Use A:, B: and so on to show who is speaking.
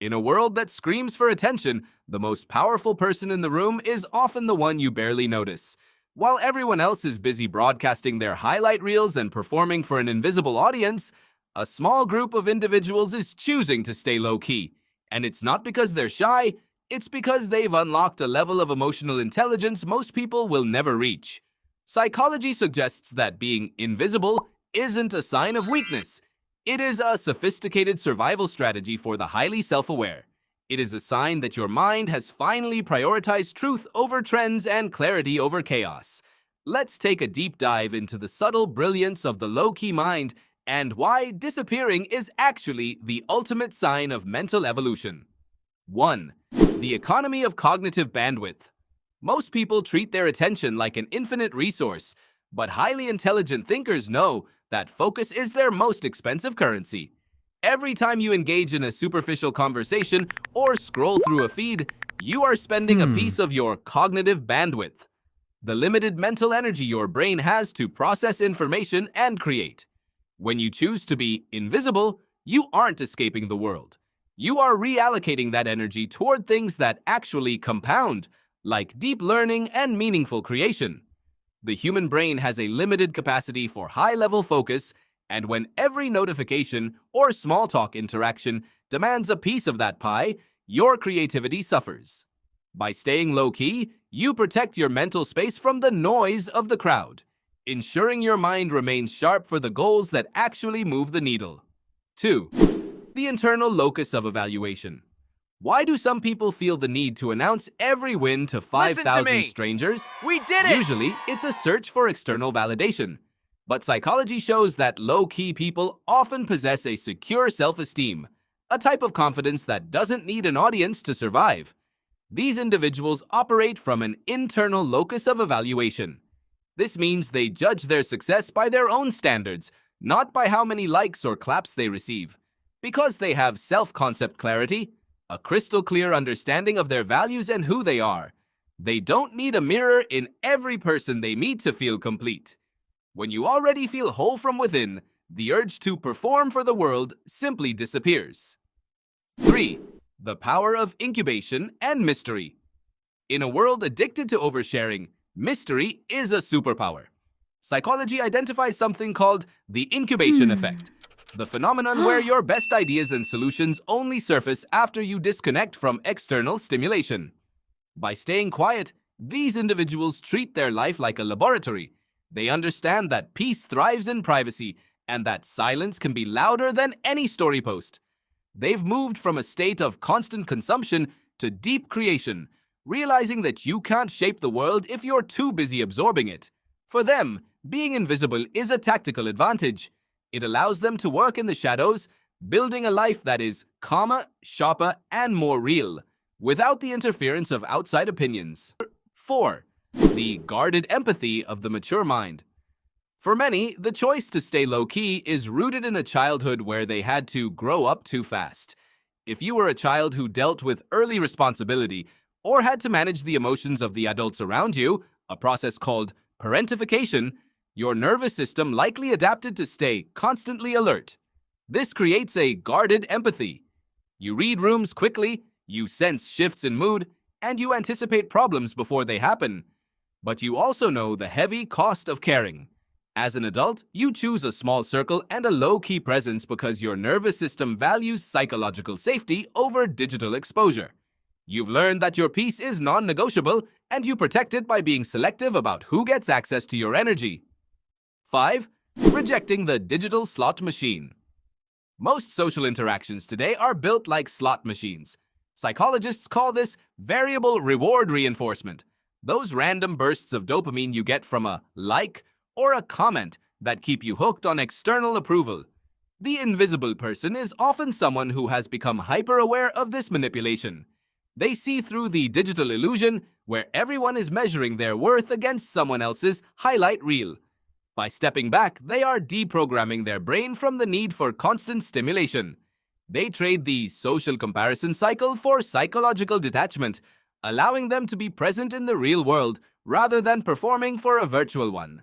A: In a world that screams for attention, the most powerful person in the room is often the one you barely notice. While everyone else is busy broadcasting their highlight reels and performing for an invisible audience, a small group of individuals is choosing to stay low-key. And it's not because they're shy, it's because they've unlocked a level of emotional intelligence most people will never reach. Psychology suggests that being invisible isn't a sign of weakness. It is a sophisticated survival strategy for the highly self-aware. It is a sign that your mind has finally prioritized truth over trends and clarity over chaos. Let's take a deep dive into the subtle brilliance of the low-key mind and why disappearing is actually the ultimate sign of mental evolution. 1. The economy of cognitive bandwidth. Most people treat their attention like an infinite resource, but highly intelligent thinkers know that focus is their most expensive currency. Every time you engage in a superficial conversation or scroll through a feed, you are spending a piece of your cognitive bandwidth, the limited mental energy your brain has to process information and create. When you choose to be invisible, you aren't escaping the world. You are reallocating that energy toward things that actually compound, like deep learning and meaningful creation. The human brain has a limited capacity for high-level focus, and when every notification or small talk interaction demands a piece of that pie, your creativity suffers. By staying low-key, you protect your mental space from the noise of the crowd, ensuring your mind remains sharp for the goals that actually move the needle. 2. The internal locus of evaluation. Why do some people feel the need to announce every win to 5,000 strangers?
B: We did it!
A: Usually, it's a search for external validation. But psychology shows that low-key people often possess a secure self-esteem, a type of confidence that doesn't need an audience to survive. These individuals operate from an internal locus of evaluation. This means they judge their success by their own standards, not by how many likes or claps they receive. Because they have self-concept clarity, a crystal-clear understanding of their values and who they are, they don't need a mirror in every person they meet to feel complete. When you already feel whole from within, the urge to perform for the world simply disappears. 3. The power of incubation and mystery. In a world addicted to oversharing, mystery is a superpower. Psychology identifies something called the incubation effect, the phenomenon where your best ideas and solutions only surface after you disconnect from external stimulation. By staying quiet, these individuals treat their life like a laboratory. They understand that peace thrives in privacy and that silence can be louder than any story post. They've moved from a state of constant consumption to deep creation, realizing that you can't shape the world if you're too busy absorbing it. For them, being invisible is a tactical advantage. It allows them to work in the shadows, building a life that is calmer, sharper, and more real, without the interference of outside opinions. 4. The guarded empathy of the mature mind. For many, the choice to stay low-key is rooted in a childhood where they had to grow up too fast. If you were a child who dealt with early responsibility or had to manage the emotions of the adults around you, a process called parentification, your nervous system likely adapted to stay constantly alert. This creates a guarded empathy. You read rooms quickly, you sense shifts in mood, and you anticipate problems before they happen. But you also know the heavy cost of caring. As an adult, you choose a small circle and a low-key presence because your nervous system values psychological safety over digital exposure. You've learned that your peace is non-negotiable, and you protect it by being selective about who gets access to your energy. 5. Rejecting the digital slot machine. Most social interactions today are built like slot machines. Psychologists call this variable reward reinforcement, those random bursts of dopamine you get from a like or a comment that keep you hooked on external approval. The invisible person is often someone who has become hyper-aware of this manipulation. They see through the digital illusion where everyone is measuring their worth against someone else's highlight reel. By stepping back, they are deprogramming their brain from the need for constant stimulation. They trade the social comparison cycle for psychological detachment, allowing them to be present in the real world rather than performing for a virtual one.